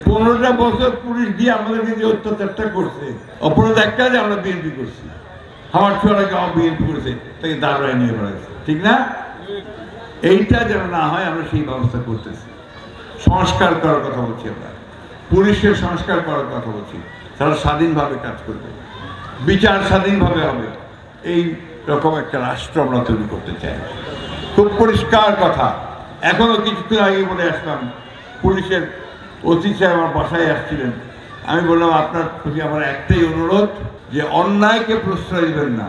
15টা বছর পুলিশ দিয়ে আমাদেরকে যে অত্যাচারটা করছে, অপরাধ একটা যে আমরা বিএনপি করছি, আমার ছোয়াটাকে বিএনপি করেছে, তাকে দাঁড়ায় নিয়ে বেড়াচ্ছে, ঠিক না? এইটা যেন না হয় আমরা সেই ব্যবস্থা করতেছি। সংস্কার করার কথা বলছি, আমরা পুলিশের সংস্কার করার কথা বলছি, তারা স্বাধীনভাবে কাজ করবে, বিচার স্বাধীনভাবে হবে, এই রকম একটা রাষ্ট্র আমরা তৈরি করতে চাই। খুব পরিষ্কার কথা। এখনো কিছুক্ষণ আগে বলে আসলাম, পুলিশের ওসি সাহেব আমার বাসায় আসছিলেন, আমি বললাম আপনার প্রতি আমার একটাই অনুরোধ যে অন্যায়কে প্রশ্রয় দিবেন না,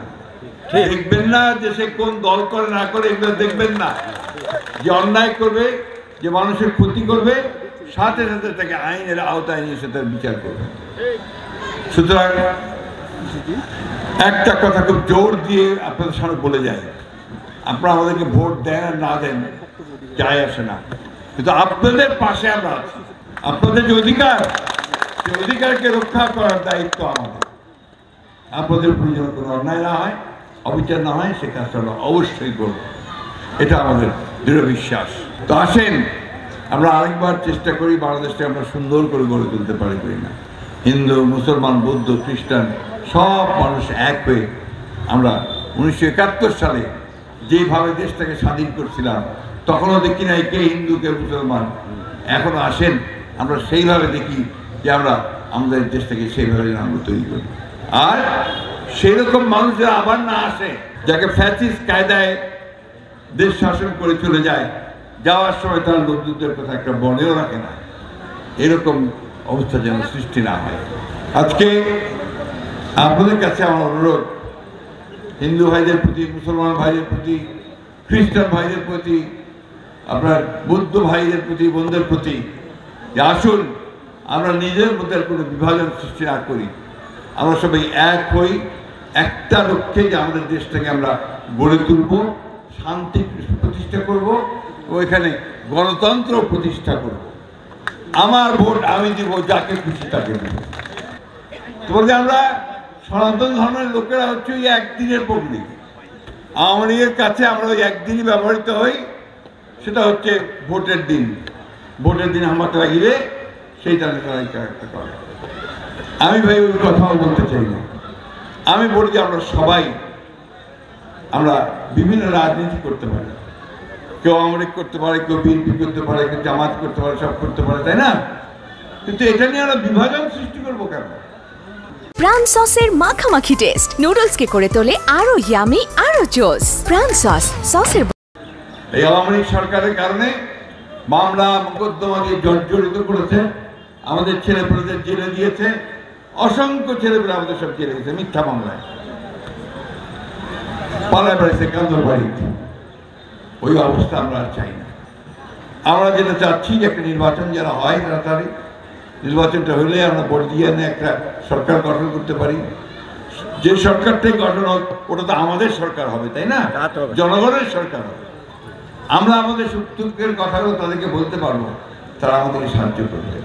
দেখবেন না যে সে কোন দল করে না করে, এগুলো দেখবেন না। যে অন্যায় করবে, যে মানুষের ক্ষতি করবে, সাথে সাথে তাকে আইনের আওতায় নিয়ে এসে তার বিচার করবে। সুতরাং একটা কথা খুব জোর দিয়ে আপনাদের সামনে বলে যায়, আপনারা আমাদেরকে ভোট দেন আর না দেন যায় আসে না, কিন্তু আপনাদের পাশে আমরা আছি। আপনাদের যে অধিকার, সেই অধিকারকে রক্ষা করার দায়িত্ব আমাদের। আপনাদের উপর যেন কোনো অন্যায় না হয়, অবিচার না হয়, সে কাজটা আমরা অবশ্যই করব, এটা আমাদের দৃঢ় বিশ্বাস। তো আসেন আমরা আরেকবার চেষ্টা করি বাংলাদেশকে আমরা সুন্দর করে গড়ে তুলতে পারি না। হিন্দু, মুসলমান, বৌদ্ধ, খ্রিস্টান সব মানুষ এক হয়ে আমরা 1971 সালে যেভাবে দেশটাকে স্বাধীন করছিলাম, তখনও দেখি নাই কে হিন্দু কে মুসলমান। এখনো আসেন আমরা সেইভাবে দেখি যে আমরা আমাদের দেশটাকে সেইভাবে আমরা তৈরি করি। আর সেই রকম মানুষ যারা আবার না আসে, যাকে ফ্যাসিস্ট কায়দায় দেশ শাসন করে চলে যায়, যাওয়ার সময় তার লোকজনদের কথা একটা মনেও রাখে না, এরকম অবস্থা যেন সৃষ্টি না হয়। আজকে আপনাদের কাছে আমার অনুরোধ, হিন্দু ভাইদের প্রতি, মুসলমান ভাইদের প্রতি, খ্রিস্টান ভাইদের প্রতি, আপনার বৌদ্ধ ভাইদের প্রতি, বোনদের প্রতি, যে আসুন আমরা নিজের মধ্যে কোনো বিভাজন সৃষ্টি না করি, আমরা সবাই এক হই একটা লক্ষ্যে, যে আমাদের দেশটাকে আমরা গড়ে তুলব, শান্তি প্রতিষ্ঠা করব, ওইখানে গণতন্ত্র প্রতিষ্ঠা করব। আমার ভোট আমি দিব, যাকে খুশি তাকে দিব। তোমাকে আমরা সনাতন ধর্মের লোকেরা হচ্ছে ওই একদিনের পব্লিক। আওয়ামী লীগের কাছে আমরা ওই একদিনই ব্যবহৃত হই, সেটা হচ্ছে ভোটের দিন। ভোটের দিন আমাকে লাগিবে, সেইটা একটা করে। আমি ভাই ওই কথাও বলতে চাই না। আমি বলি যে আমরা সবাই আমরা বিভিন্ন রাজনীতি করতে পারি, কেউ আওয়ামী লীগ করতে পারে, কেউ বিএনপি করতে পারে, কেউ জামাত করতে পারে, সব করতে পারে, তাই না? কিন্তু এটা নিয়ে আমরা বিভাজন সৃষ্টি করবো কেন? প্রাণ সসের মাখামাখি টেস্ট নুডলসকে করে তোলে আরো ইয়ামি, আরো জোস। প্রাণ সস, সসের। এই আওয়ামী লীগ সরকারের কারণে মামলা মোকদ্দমা দিয়ে জর্জরিত করেছে, আমাদের ছেলেপেলেদের জেলে দিয়েছে, অসংখ্য ছেলেপেলে আমাদের সব জেলে দিয়েছে মিথ্যা মামলায়, পালায় বেড়েছে কান্দর বাড়ি। ওই অবস্থা আমরা আর চাই না। আমরা যেটা চাচ্ছি যে একটা নির্বাচন যারা হয় তাড়াতাড়ি, নির্বাচনটা হলে আমরা ভোট দিয়ে একটা সরকার গঠন করতে পারি। যে সরকারটাই গঠন হোক, ওটা তো আমাদের সরকার হবে, তাই না? জনগণের সরকার হবে। আমরা আমাদের সুখ দুঃখের কথাগুলো তাদেরকে বলতে পারবো, তারা আমাদেরকে সাহায্য করবে।